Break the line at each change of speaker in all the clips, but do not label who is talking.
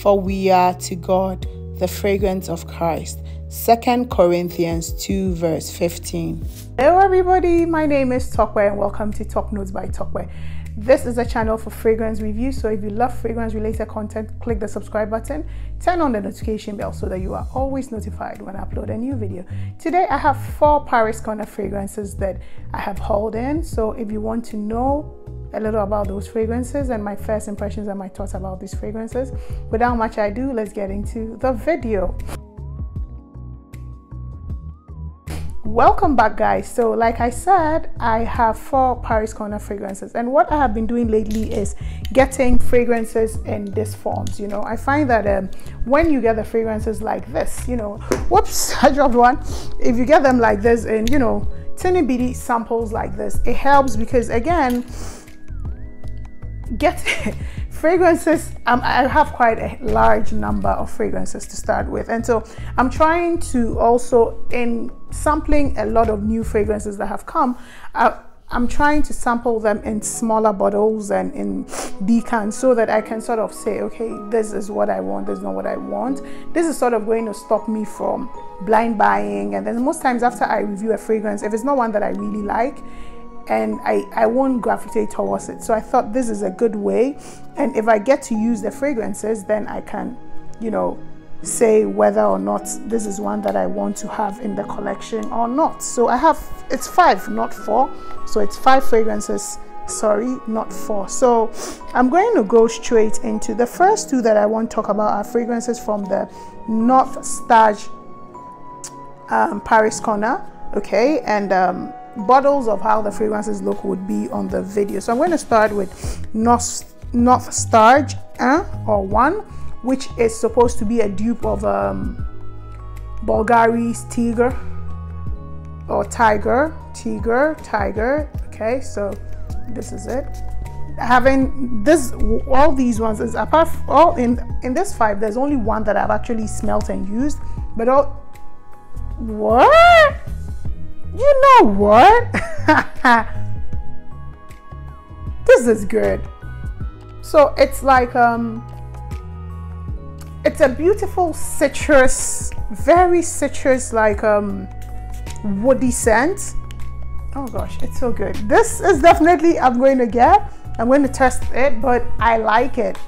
for we are to God the fragrance of Christ. 2 Corinthians 2 verse 15.
Hello everybody, my name is Tokwe and welcome to Top Notes by Tokwe. This is a channel for fragrance reviews, so if you love fragrance related content, click the subscribe button, turn on the notification bell so that you are always notified when I upload a new video. Today I have 4 Paris Corner fragrances that I have hauled in, so if you want to know a little about those fragrances and my first impressions and my thoughts about these fragrances, without much ado, let's get into the video. Welcome back, guys. So like I said, I have 4 Paris Corner fragrances, and what I have been doing lately is getting fragrances in this forms. You know, I find that when you get the fragrances like this, you know, whoops, I dropped one. If you get them like this and, you know, teeny bitty samples like this, it helps because, again, get fragrances. I have quite a large number of fragrances to start with, and so I'm trying to also, in sampling a lot of new fragrances that have come, I'm trying to sample them in smaller bottles and in decants so that I can sort of say, okay, this is what I want, this is not what I want. This is sort of going to stop me from blind buying, and then most times after I review a fragrance, if it's not one that I really like, and I won't gravitate towards it. So I thought this is a good way, and if I get to use the fragrances, then I can, you know, say whether or not this is one that I want to have in the collection or not. So I have, it's 5, not 4. So it's 5 fragrances, sorry, not 4. So I'm going to go straight into the first 2 that I want to talk about are fragrances from the Northstag Paris Corner, okay, and bottles of how the fragrances look would be on the video. So I'm going to start with Northstag Un, which is supposed to be a dupe of Bulgari's Tiger or Tiger. Okay, so this is it. Having this, all these ones is apart from, all in this 5, there's only one that I've actually smelt and used, but all, what? You know what? This is good. So it's like it's a beautiful citrus, very citrus, like woody scent. Oh gosh, it's so good. This is definitely I'm going to test it, but I like it.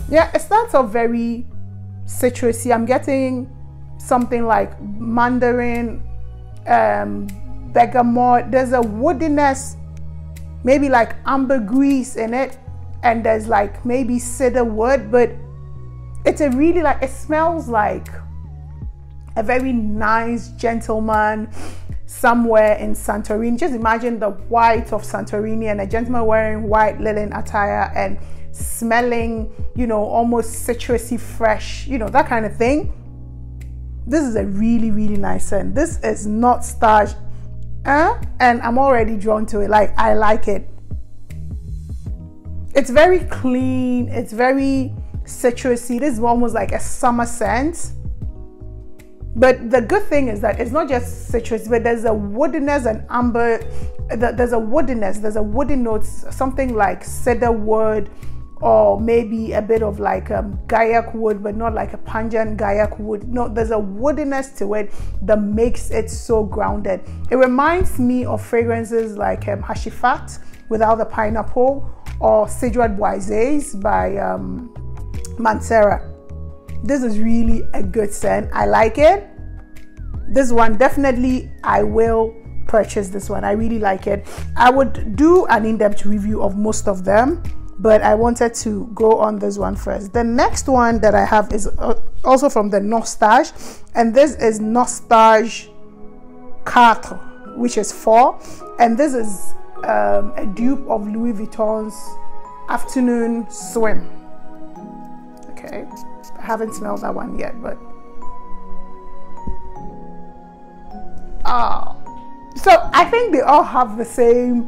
Yeah, it starts off very citrusy. I'm getting something like mandarin, bergamot. There's a woodiness, maybe like ambergris in it, and there's like maybe cedar wood, but it's a really, like, it smells like a very nice gentleman somewhere in Santorini. Just imagine the white of Santorini and a gentleman wearing white linen attire and smelling, you know, almost citrusy fresh, you know, that kind of thing. This is a really, really nice scent. This is Northstag Un, and I'm already drawn to it. Like, I like it. It's very clean. It's very citrusy. This is almost like a summer scent. But the good thing is that it's not just citrus, but there's a woodiness and amber. There's a woodiness. There's a woody notes, something like cedar wood, or maybe a bit of like gaiac wood, but not like a pungent gaiac wood. No, there's a woodiness to it that makes it so grounded. It reminds me of fragrances like Hashifat without the pineapple, or Cedrat Boisés by Mancera. This is really a good scent. I like it. This one, definitely I will purchase this one. I really like it. I would do an in-depth review of most of them, but I wanted to go on this one first. The next one that I have is also from the Northstag, and this is Northstag Quatre, which is 4, and this is a dupe of Louis Vuitton's Afternoon Swim. Okay, I haven't smelled that one yet, but so I think they all have the same,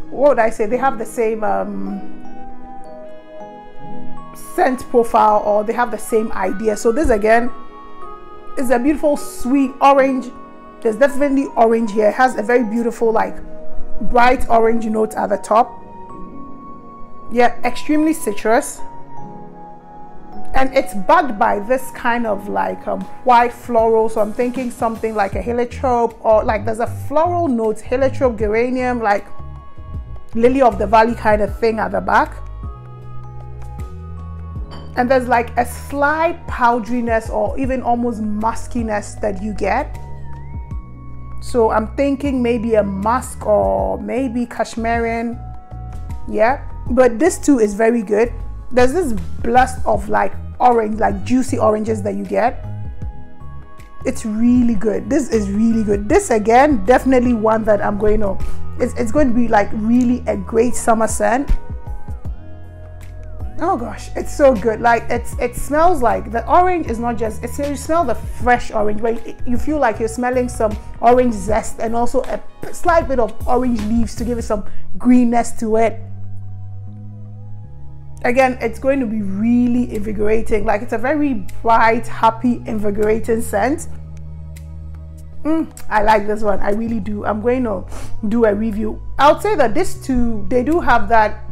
what would I say, they have the same scent profile, or they have the same idea. So this again is a beautiful sweet orange. There's definitely orange here. It has a very beautiful, like, bright orange note at the top. Yeah, extremely citrus. And it's backed by this kind of like white floral. So I'm thinking something like a heliotrope, or like there's a floral note, heliotrope, geranium, like lily of the valley kind of thing at the back. And there's like a slight powderiness or even almost muskiness that you get. So I'm thinking maybe a musk or maybe Kashmirian. Yeah, but this too is very good. There's this blast of like orange, like juicy oranges that you get. It's really good. This is really good. This again, definitely one that I'm going to, it's going to be like really a great summer scent. Oh gosh, it's so good. Like it smells like the orange is not just, it's, you smell the fresh orange, but you feel like you're smelling some orange zest and also a slight bit of orange leaves to give it some greenness to it. Again, it's going to be really invigorating. Like it's a very bright, happy, invigorating scent. I like this one. I really do. I'm going to do a review. I would say that these two, they do have that,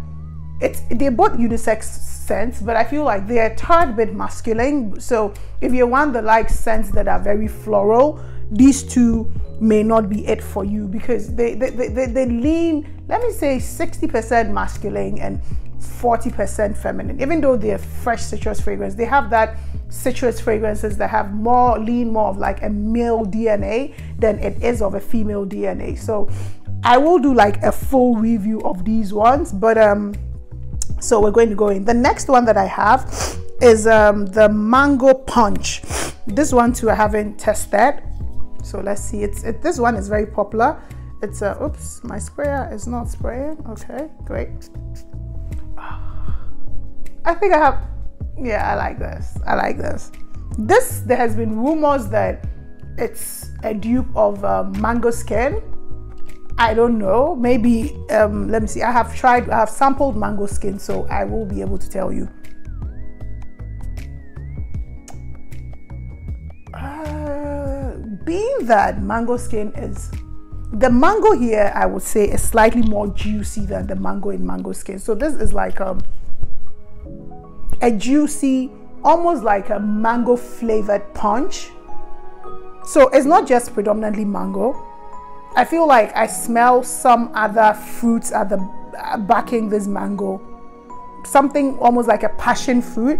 they're both unisex scents, but I feel like they're a tad bit masculine. So if you want the like scents that are very floral, these two may not be it for you, because they lean, let me say 60% masculine and 40% feminine. Even though they're fresh citrus fragrance, they have that citrus fragrances that have lean more of like a male DNA than it is of a female DNA. So I will do like a full review of these ones, but so we're going to go in. The next one that I have is the mango punch. This one too I haven't tested, so let's see. This one is very popular. It's a oops, my sprayer is not spraying. Okay, great. I think I have, yeah, I like this. I like this. There has been rumors that it's a dupe of mango skin. I don't know, maybe let me see. I have sampled mango skin, so I will be able to tell you. Being that mango skin is, the mango here I would say is slightly more juicy than the mango in mango skin. So this is like a juicy, almost like a mango flavored punch. So it's not just predominantly mango. I feel like I smell some other fruits at the backing this mango, something almost like a passion fruit.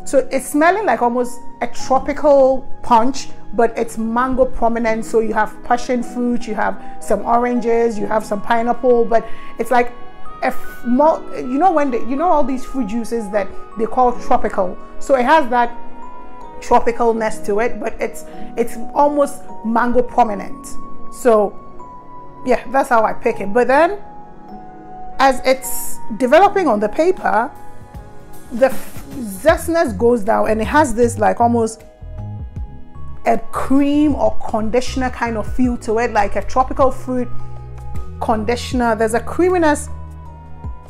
So it's smelling like almost a tropical punch, but it's mango prominent. So you have passion fruit, you have some oranges, you have some pineapple, but it's like more, you know, when you know all these fruit juices that they call tropical. So it has that tropicalness to it, but it's almost mango prominent. So yeah, that's how I pick it. But then as it's developing on the paper, the zestness goes down and it has this like almost a cream or conditioner kind of feel to it, like a tropical fruit conditioner. There's a creaminess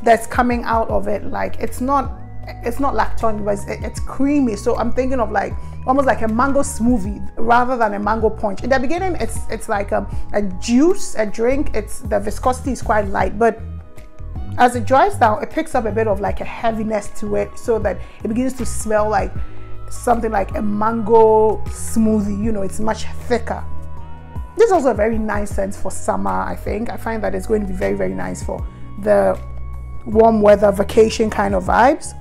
that's coming out of it. Like it's not lactonic, but it's creamy. So I'm thinking of like almost like a mango smoothie rather than a mango punch. In the beginning, it's like a juice, a drink. The viscosity is quite light, but as it dries down, it picks up a bit of like a heaviness to it, so that it begins to smell like something like a mango smoothie. You know, it's much thicker. This is also a very nice scent for summer. I find that it's going to be very, very nice for the warm weather vacation kind of vibes.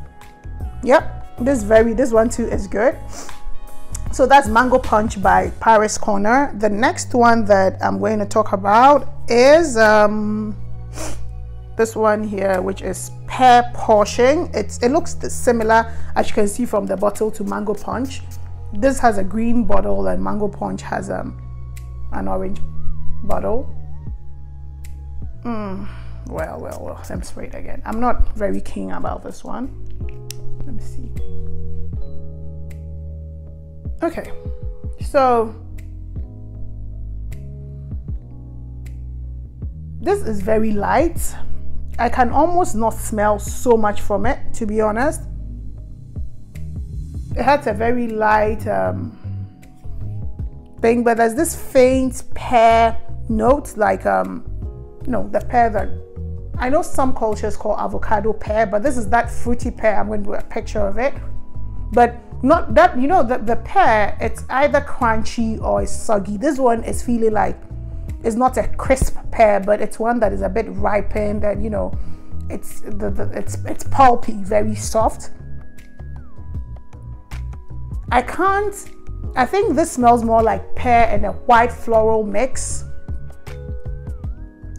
Yep, this one too is good. So that's Mango Punch by Paris Corner. The next one that I'm going to talk about is this one here, which is Pear Potion. It looks similar, as you can see from the bottle, to Mango Punch. This has a green bottle and Mango Punch has an orange bottle. Well, let me spray it again. I'm not very keen about this one. Let me see. Okay, so this is very light. I can almost not smell so much from it, to be honest. It has a very light thing, but there's this faint pear note, like the pear that I know some cultures call avocado pear, but this is that fruity pear. I'm going to do a picture of it. but not that, you know, the pear, it's either crunchy or it's soggy. This one is feeling like it's not a crisp pear, but it's one that is a bit ripened, and you know, it's pulpy, very soft. I think this smells more like pear and a white floral mix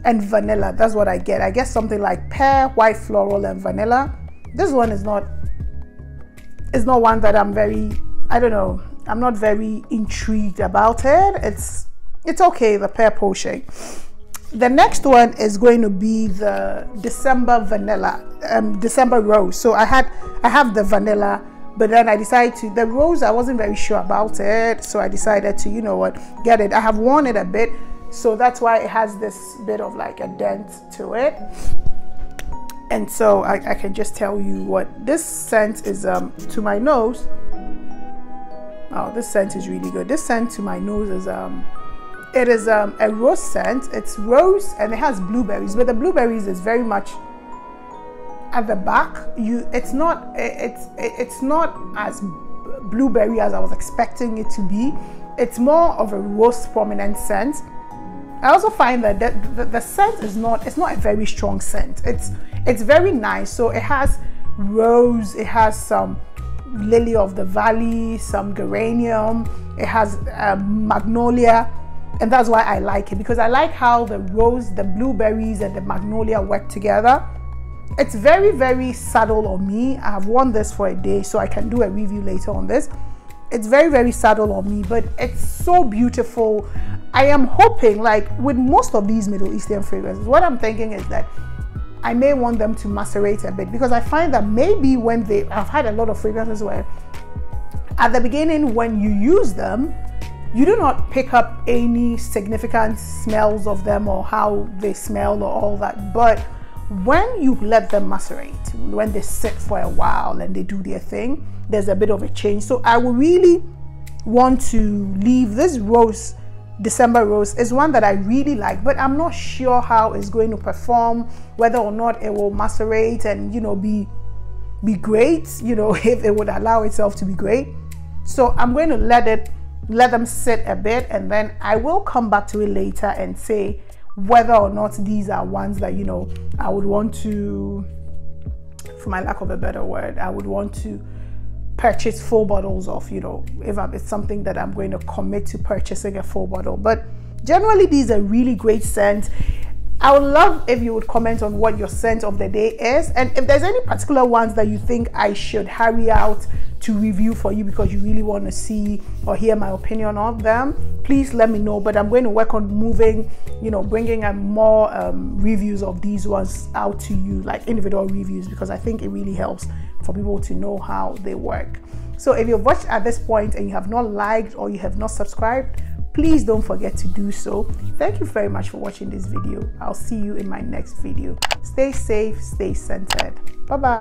and vanilla. That's what I get. I guess something like pear, white floral, and vanilla. This one is not one that I'm very, I don't know, I'm not very intrigued about it. It's okay, the Pear Potion. The next one is going to be the December vanilla, December rose. So I have the vanilla, but then I decided to, the rose, I wasn't very sure about it, so I decided to, you know what, get it. I have worn it a bit, so that's why it has this bit of like a dent to it. And so I can just tell you what this scent is to my nose. Oh, this scent is really good. This scent to my nose is it is a rose scent. It's rose and it has blueberries, but the blueberries is very much at the back. It's not as blueberry as I was expecting it to be. It's more of a rose prominent scent. I also find that the scent is not, it's not a very strong scent. It's very nice. So it has rose, it has some lily of the valley, some geranium, it has magnolia, and that's why I like it, because I like how the rose, the blueberries, and the magnolia work together. It's very, very subtle on me. I have worn this for a day, so I can do a review later on this. It's very, very subtle on me, but it's so beautiful. I am hoping, like with most of these Middle Eastern fragrances, what I'm thinking is that I may want them to macerate a bit, because I find that maybe when I've had a lot of fragrances where at the beginning when you use them, you do not pick up any significant smells of them or how they smell or all that. But when you let them macerate, when they sit for a while and they do their thing, there's a bit of a change. So I will really want to leave this rose, December rose, is one that I really like, but I'm not sure how it's going to perform, whether or not it will macerate and, you know, be great, you know, if it would allow itself to be great. So I'm going to let them sit a bit, and then I will come back to it later and say whether or not these are ones that, you know, I would want to, for my lack of a better word, I would want to purchase full bottles of, you know, if it's something that I'm going to commit to purchasing a full bottle. But generally these are really great scents. I would love if you would comment on what your scent of the day is, and if there's any particular ones that you think I should hurry out to review for you because you really want to see or hear my opinion of them, please let me know. But I'm going to work on moving, you know, bringing more reviews of these ones out to you, like individual reviews, because I think it really helps for people to know how they work. So if you've watched at this point and you have not liked or you have not subscribed, please don't forget to do so. Thank you very much for watching this video. I'll see you in my next video. Stay safe, stay scented. Bye bye.